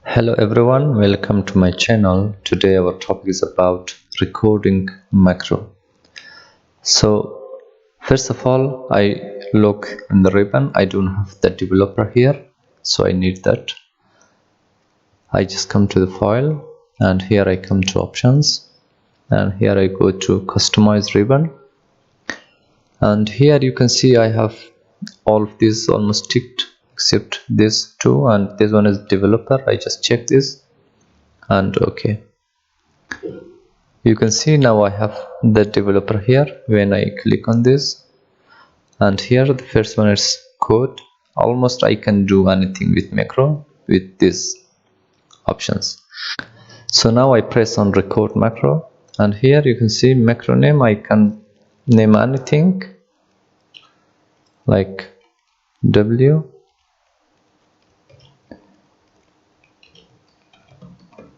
Hello everyone, welcome to my channel. Today our topic is about recording macro. So first of all, I look in the ribbon. I don't have the developer here, so I need that. I just come to the file and here I come to options and here I go to customize ribbon, and here you can see I have all of these almost ticked except this two, and this one is developer. I just check this and okay. You can see now I have the developer here. When I click on this, and here the first one is code. Almost I can do anything with macro with these options. So now I press on record macro, and here you can see macro name. I can name anything like W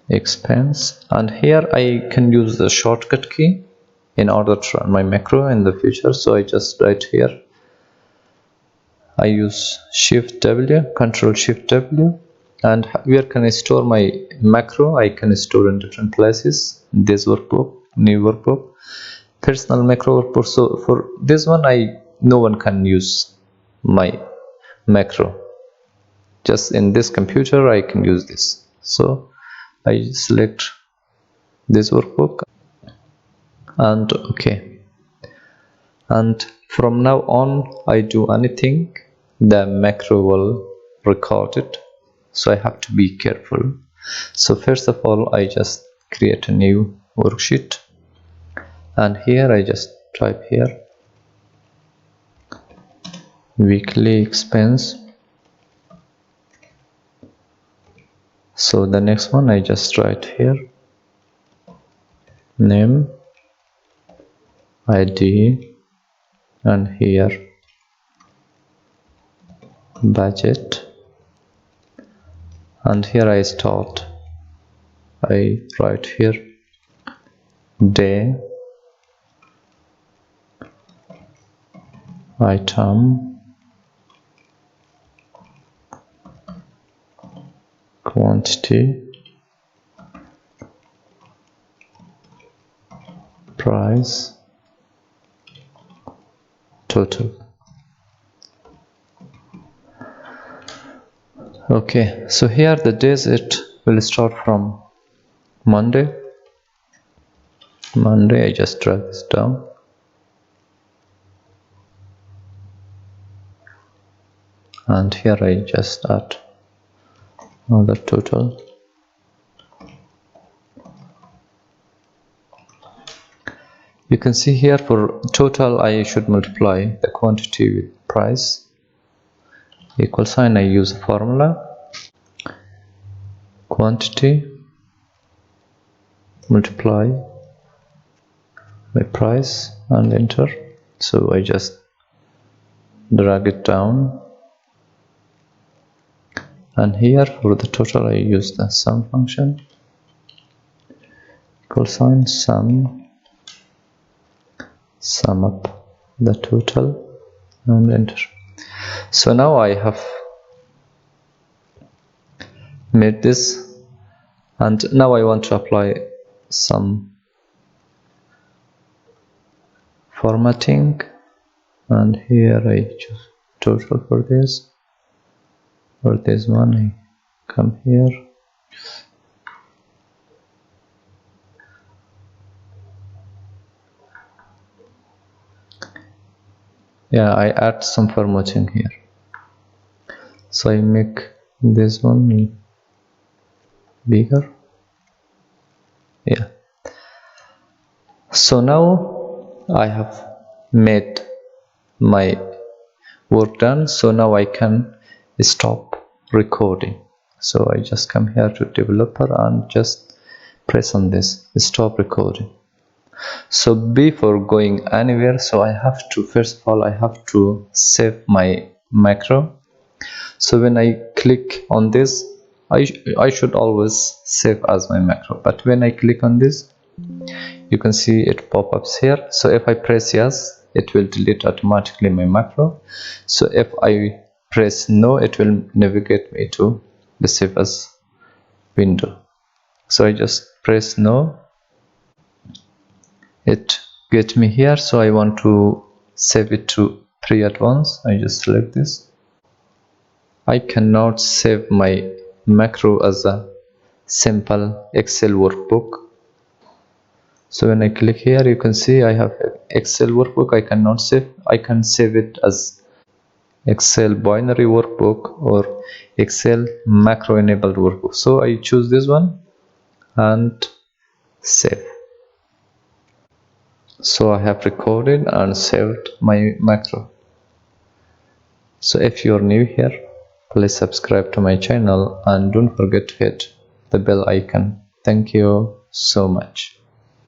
expense, and here I can use the shortcut key in order to run my macro in the future. So I just write here, I use Shift W, Control Shift W, and where can I store my macro? I can store in different places. This workbook, new workbook, personal macro workbook. So for this one, no one can use my macro. Just in this computer, I can use this. So I select this workbook and okay. And from now on, I do anything, the macro will record it, so I have to be careful. So first of all, I just create a new worksheet, and here I just type here weekly expense. So the next one I just write here name, ID, and here budget, and here I write here day, item, quantity, price, total. Okay, so here the days it will start from Monday. I just drag this down, and here I just add another total. You can see here for total I should multiply the quantity with price, equal sign. I use a formula, quantity multiply by price, and enter. So I just drag it down, and here for the total I use the sum function, equal sign, sum up the total, and enter. So now I have made this, and now I want to apply some formatting, and here I choose total for this. For this one I come here, yeah, I add some formatting here. So I make this one bigger, yeah. So now I have made my work done. So now I can stop recording. So I just come here to developer and just press on this stop recording. So before going anywhere, so I have to, first of all, I have to save my macro. So when I click on this, I should always save as my macro, but when I click on this, you can see it pop-ups here. So if I press yes, it will delete automatically my macro. So if I press no, it will navigate me to the save as window. So I just press no. It get me here, so I want to save it to pre-advanced. I just select this. I cannot save my macro as a simple Excel workbook. So when I click here, you can see I have Excel workbook. I cannot save. I can save it as Excel binary workbook or Excel macro enabled workbook. So I choose this one and save. So I have recorded and saved my macro. So if you're new here, please subscribe to my channel and don't forget to hit the bell icon. Thank you so much.